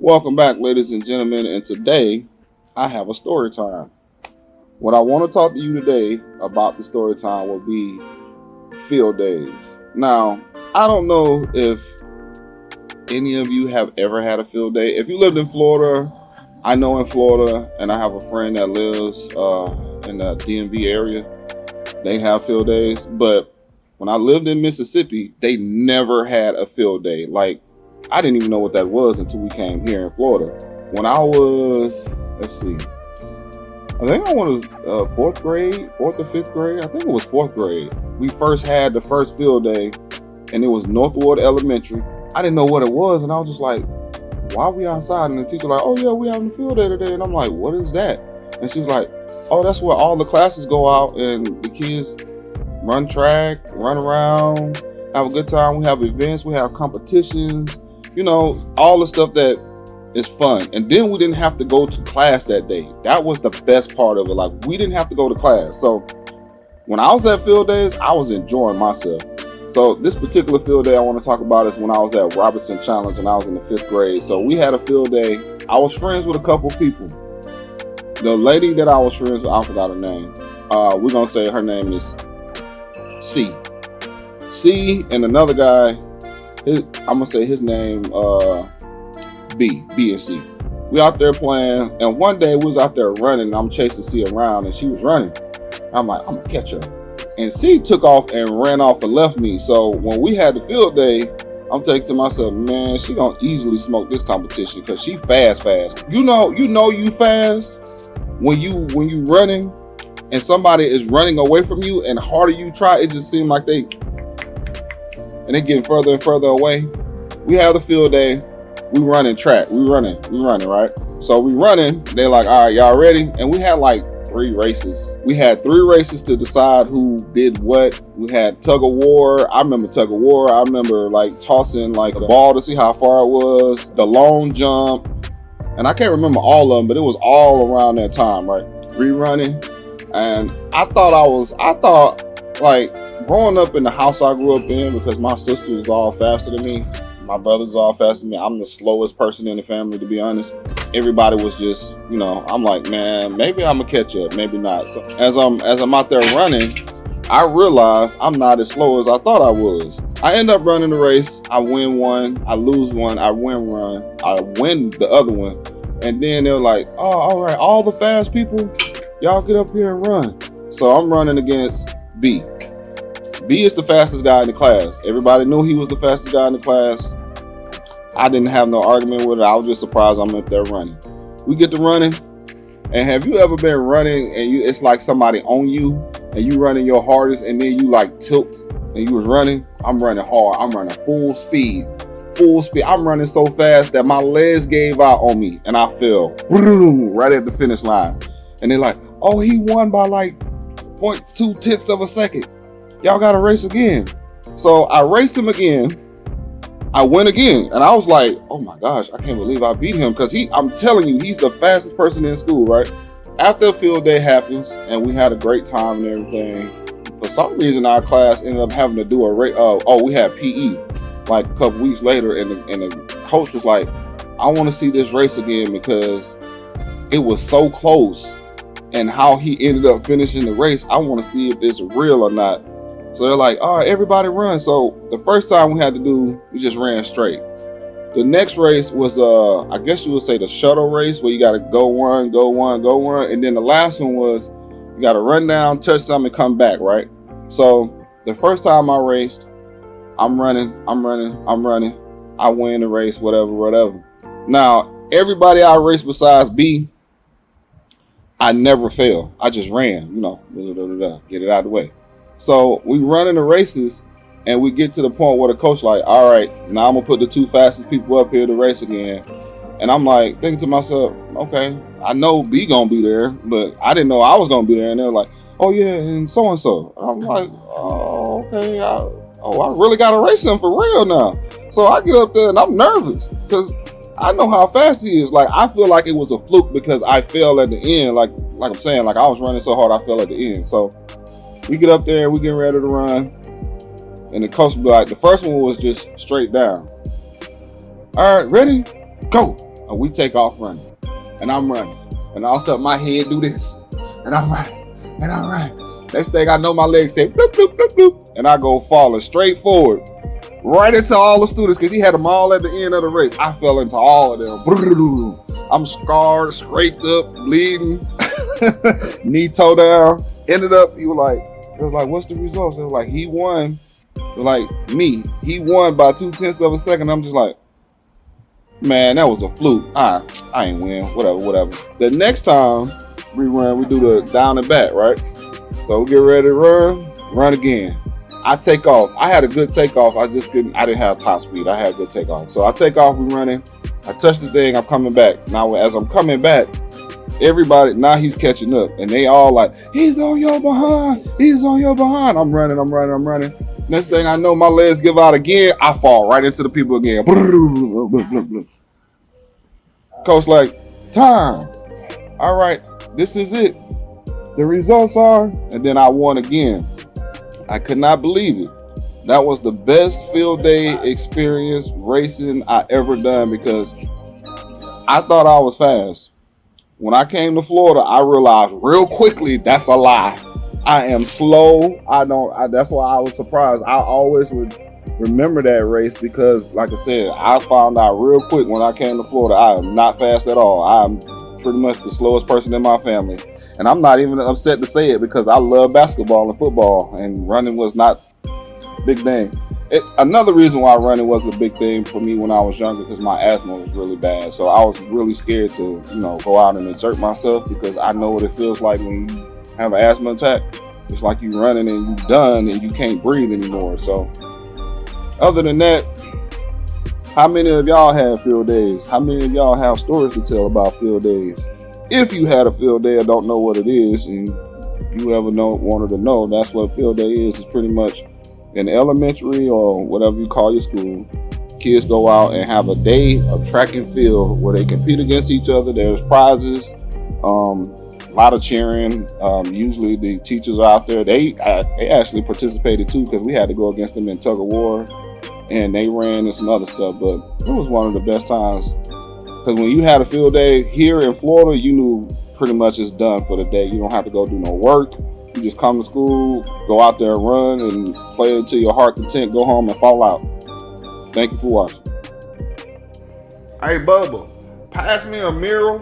Welcome back, ladies and gentlemen, and today I have a story time. What I want to talk to you today about the story time will be field days. Now, I don't know if any of you have ever had a field day. If you lived in Florida, I know in Florida, and I have a friend that lives in the DMV area, they have field days. But when I lived in Mississippi, they never had a field day. Like, I didn't even know what that was until we came here in Florida. When I was, let's see, I think I was fourth or fifth grade. I think it was fourth grade. We first had the first field day, and it was Northwood Elementary. I didn't know what it was, and I was just like, why are we outside? And the teacher like, oh yeah, we having a field day today. And I'm like, what is that? And she's like, oh, that's where all the classes go out and the kids run track, run around, have a good time. We have events, we have competitions, you know, all the stuff that is fun. And then we didn't have to go to class that day. That was the best part of it. Like, we didn't have to go to class. So when I was at field days, I was enjoying myself. So this particular field day I want to talk about is when I was at Robertson Challenge when I was in the fifth grade. So we had a field day. I was friends with a couple people. The lady that I was friends with, I forgot her name. We're going to say her name is C. C and another guy, I'm going to say his name, B and C. We out there playing, and one day we was out there running, and I'm chasing C around, and she was running. I'm like, I'm going to catch her. And C took off and ran off and left me. So when we had the field day, I'm thinking to myself, man, she gonna easily smoke this competition because she fast. You know you fast when you running and somebody is running away from you, and the harder you try, it just seems like they getting further and further away. We have the field day, we running track, we running, right? So we running, they're like, all right, y'all ready? And we had like 3 races. We had 3 races to decide who did what. We had tug of war. I remember tug of war. I remember like tossing like a ball to see how far it was, the long jump, and I can't remember all of them, but it was all around that time, right? Rerunning. And I thought like growing up in the house I grew up in, because my sister was all faster than me, my brothers all faster than me, I'm the slowest person in the family, to be honest. Everybody was just, you know, I'm like, man, maybe I'm gonna catch up, maybe not. So as I'm out there running, I realized I'm not as slow as I thought I was. I end up running the race. I win one, I lose one, I win one, I win the other one. And then they're like, oh, all right, all the fast people, y'all get up here and run. So I'm running against B. B is the fastest guy in the class. Everybody knew he was the fastest guy in the class. I didn't have no argument with it. I was just surprised I'm up there running. We get to running, and have you ever been running and it's like somebody on you and you running your hardest and then you like tilt and you was running? I'm running hard. I'm running full speed. I'm running so fast that my legs gave out on me and I fell right at the finish line. And they're like, oh, he won by like 0.2 of a second. Y'all got to race again. So I raced him again. I win again, and I was like, oh my gosh, I can't believe I beat him, because I'm telling you, he's the fastest person in school, right? After the field day happens, and we had a great time and everything, for some reason our class ended up having to do a race. We had PE like a couple weeks later, and the coach was like, I want to see this race again because it was so close, and how he ended up finishing the race, I want to see if it's real or not. So they're like, all right, everybody run. So the first time we had to do, we just ran straight. The next race was, I guess you would say the shuttle race, where you got to go one. And then the last one was, you got to run down, touch something, and come back, right? So the first time I raced, I'm running. I win the race, whatever. Now, everybody I raced besides B, I never failed. I just ran, get it out of the way. So we run in the races, and we get to the point where the coach like, all right, now I'm gonna put the 2 fastest people up here to race again. And I'm like thinking to myself, okay, I know B gonna be there, but I didn't know I was gonna be there. And they're like, oh yeah, and so and so. I'm like, oh okay, I really gotta race him for real now. So I get up there and I'm nervous because I know how fast he is. Like, I feel like it was a fluke because I fell at the end. Like I'm saying, like I was running so hard I fell at the end. So we get up there, we getting ready to run, and the coach be like, the first one was just straight down. All right, ready? Go. and we take off running. And I'm running. And all of a sudden my head do this. And I'm running. And I'm running. Next thing I know, my legs say bloop, bloop, bloop, bloop. And I go falling straight forward. Right into all the students, because he had them all at the end of the race. I fell into all of them. I'm scarred, scraped up, bleeding, knee toe down. Ended up, it was like, what's the results? It was like, he won, like me. He won by 0.2 of a second. I'm just like, man, that was a fluke. I ain't win. Whatever. The next time we run, we do the down and back, right? So we get ready to run again. I take off. I had a good takeoff. I didn't have top speed. I had a good takeoff. So I take off, we running. I touch the thing, I'm coming back. Now, as I'm coming back, everybody, now he's catching up. And they all like, he's on your behind. He's on your behind. I'm running. Next thing I know, my legs give out again. I fall right into the people again. Coach like, time. All right, this is it. The results are, and then I won again. I could not believe it. That was the best field day experience racing I ever done, because I thought I was fast. When I came to Florida, I realized real quickly that's a lie. I am slow. That's why I was surprised. I always would remember that race, because like I said, I found out real quick when I came to Florida, I am not fast at all. I'm pretty much the slowest person in my family. And I'm not even upset to say it, because I love basketball and football, and running was not a big thing. Another reason why running was a big thing for me when I was younger, because my asthma was really bad. So I was really scared to, go out and exert myself, because I know what it feels like when you have an asthma attack. It's like you running and you done and you can't breathe anymore. So other than that, how many of y'all have field days? How many of y'all have stories to tell about field days? If you had a field day or don't know what it is, and you ever wanted to know, that's what a field day is. It's pretty much in elementary or whatever you call your school. Kids go out and have a day of track and field where they compete against each other. There's prizes, a lot of cheering. Usually the teachers are out there. They actually participated too, because we had to go against them in tug of war, and they ran and some other stuff. But it was one of the best times. Because when you had a field day here in Florida, you knew pretty much it's done for the day. You don't have to go do no work. You just come to school, go out there and run, and play until your heart content, go home and fall out. Thank you for watching. Hey, Bubba, pass me a mirror.